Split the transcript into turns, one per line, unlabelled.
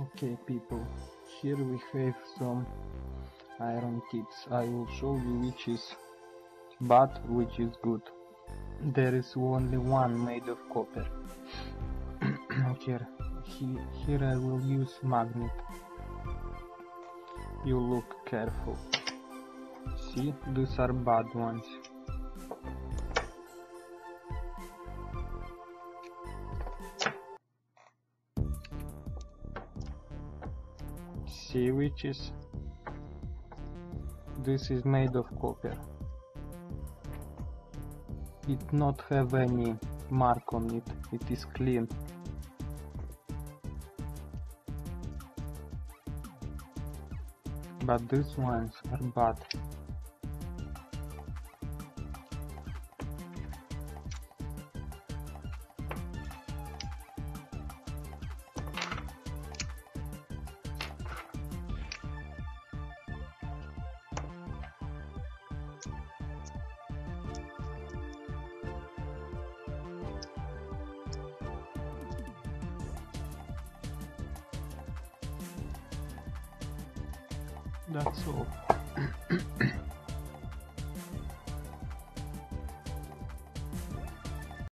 Okay people, here we have some iron tips. I will show you which is bad, which is good. There is only one made of copper. Here I will use magnet. You look careful. See, these are bad ones. See which is? This is made of copper. It not have any mark on it. It is clean. But these ones are bad. That's all.